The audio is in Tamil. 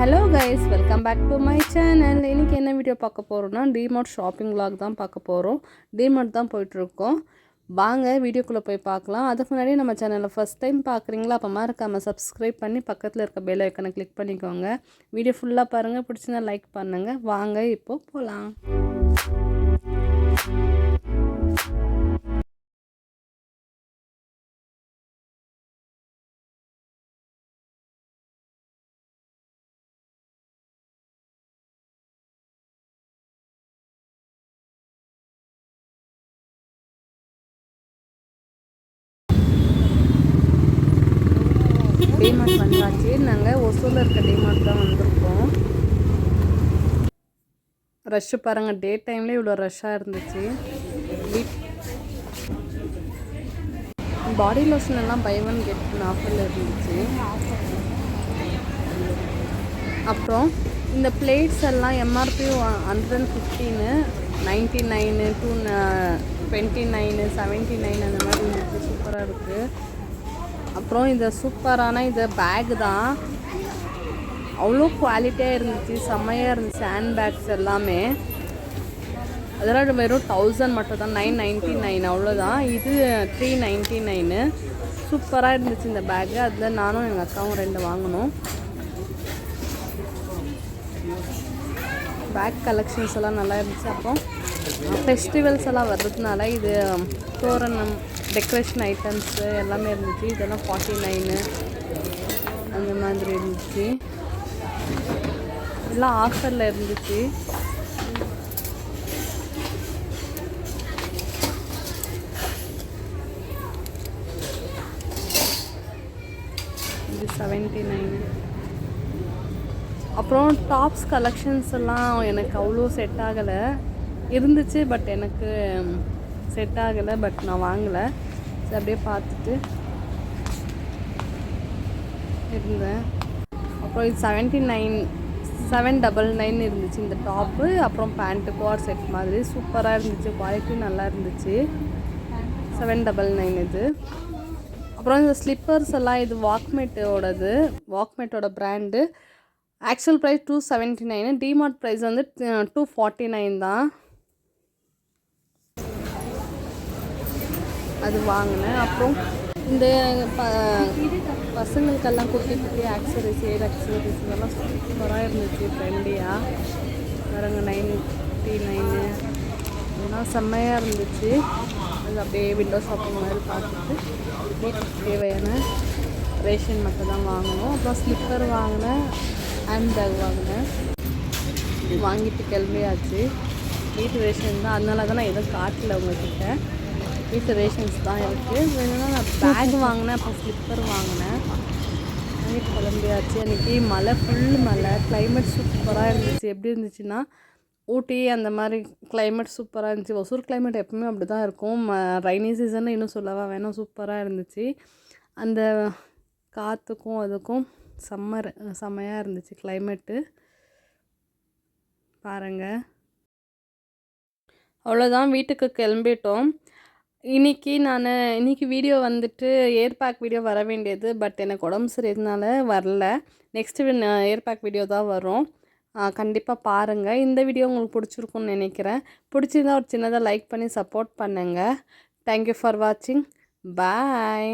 Hello guys, welcome back to my channel. இன்றைக்கி என்ன வீடியோ பார்க்க போகிறோன்னா டிமார்ட் ஷாப்பிங் vlog தான் பார்க்க போகிறோம். டிமார்ட் தான் போயிட்டுருக்கோம். வாங்க வீடியோக்குள்ளே போய் பார்க்கலாம். அதுக்கு முன்னாடி நம்ம சேனலை ஃபஸ்ட் டைம் பார்க்குறீங்களா? அப்போ மறக்காமல் சப்ஸ்கிரைப் பண்ணி பக்கத்தில் இருக்க பெல் ஐக்கனை கிளிக் பண்ணிக்கோங்க. வீடியோ ஃபுல்லாக பாருங்கள், பிடிச்சிருந்தா லைக் பண்ணுங்கள். வாங்க இப்போது போகலாம். டிமார்ட் வந்தாச்சு. நாங்கள் ஒசூரில் இருக்க டிமார்ட் தான் வந்திருக்கோம். ரஷ்ஷு பாருங்கள், டே டைம்லேயே இவ்வளோ ரஷ்ஷாக இருந்துச்சு. பாடி லோஷன் எல்லாம் பை ஒன் கெட் ஒன் ஆஃபரில் இருந்துச்சு. அப்புறம் இந்த பிளேட்ஸ் எல்லாம் எம்ஆர்பி 115, 99, 29, 79 அந்த மாதிரி இருந்துச்சு. சூப்பராக இருக்குது. அப்புறம் இந்த சூப்பரான இந்த பேக் தான், அவ்வளோ குவாலிட்டியாக இருந்துச்சு, செம்மையாக இருந்துச்சு. ஹேண்ட் பேக்ஸ் எல்லாமே அதெல்லாம் வெறும் 1000 மட்டும் தான், 999 அவ்வளோதான். இது 399. சூப்பராக இருந்துச்சு இந்த பேக்கு. அதில் நானும் எங்கள் அக்காவும் 2 வாங்கினோம். பேக் கலெக்ஷன்ஸ் எல்லாம் நல்லா இருந்துச்சு. அப்புறம் ஃபெஸ்டிவல்ஸ் எல்லாம் வர்றதுனால இது தோரணம், டெக்கரேஷன் ஐட்டம்ஸு எல்லாமே இருந்துச்சு. இதெல்லாம் 49 அந்த மாதிரி இருந்துச்சு. எல்லாம் ஆஃபரில் இருந்துச்சு. இது 79. அப்புறம் டாப்ஸ் கலெக்ஷன்ஸ் எல்லாம் எனக்கு அவ்வளோ செட் ஆகலை. இருந்துச்சு, பட் எனக்கு செட் ஆகலை. பட் நான் வாங்கலை. சரி, அப்படியே பார்த்துட்டு இருந்தேன். அப்புறம் இது 799 இருந்துச்சு இந்த டாப்பு. அப்புறம் பேண்ட்டு கோட் செட் மாதிரி சூப்பராக இருந்துச்சு. குவாலிட்டி நல்லா இருந்துச்சு. 799 இது. அப்புறம் இந்த ஸ்லிப்பர்ஸ் எல்லாம் இது வாக்மேட்டோட brand. Actual price 279. DMart price வந்து 249 தான். அது வாங்கினேன். அப்புறம் இந்த பசங்களுக்கெல்லாம் குட்டி குட்டி ஆக்சரிஸ், இதெல்லாம் சூப்பராக இருந்துச்சு. ட்ரெண்டியாக பாருங்க, 99 இதெல்லாம் செம்மையாக இருந்துச்சு. அது அப்படியே விண்டோ ஷாப்பிங் மாதிரி பார்த்துட்டு வீட்டுக்கு தேவையான ரேஷன் மட்டும் தான் வாங்கணும். அப்புறம் ஸ்லிப்பர் வாங்கினேன், ஹேண்ட் பேக் வாங்கினேன். வாங்கிட்டு கிளம்பியாச்சு. வீட்டு ரேஷன் தான், அதனால தான் நான் எதுவும் காட்டல உங்கள்கிட்ட. வீட்டு ரேஷன்ஸ் தான் இருக்குது. வேணும்னா நான் பேக் வாங்கினேன், அப்புறம் ஸ்லிப்பர் வாங்கினேன். வாங்கிட்டு கிளம்பியாச்சு. அன்றைக்கி மழை, ஃபுல் மழை. கிளைமேட் சூப்பராக இருந்துச்சு. எப்படி இருந்துச்சுன்னா ஊட்டி அந்த மாதிரி கிளைமேட் சூப்பராக இருந்துச்சு. ஒசூர் கிளைமேட் எப்பவுமே அப்படி தான் இருக்கும். ரைனி சீசன் இன்னும் சொல்லவா வேணும், சூப்பராக இருந்துச்சு. அந்த காற்றுக்கும் அதுக்கும் செம்மையாக இருந்துச்சு கிளைமேட்டு. பாருங்கள், அவ்வளோதான், வீட்டுக்கு கிளம்பிட்டோம். இன்றைக்கி வீடியோ வந்துட்டு ஏர் பேக் வீடியோ வர வேண்டியது, பட் எனக்கு உடம்பு சரியினால வரல. நெக்ஸ்ட்டு ஏர் பேக் வீடியோ தான் வரும். கண்டிப்பாக பாருங்கள். இந்த வீடியோ உங்களுக்கு பிடிச்சிருக்குன்னு நினைக்கிறேன். பிடிச்சிருந்தா ஒரு சின்னதாக லைக் பண்ணி சப்போர்ட் பண்ணுங்கள். தேங்க்யூ ஃபார் வாட்சிங். பாய்.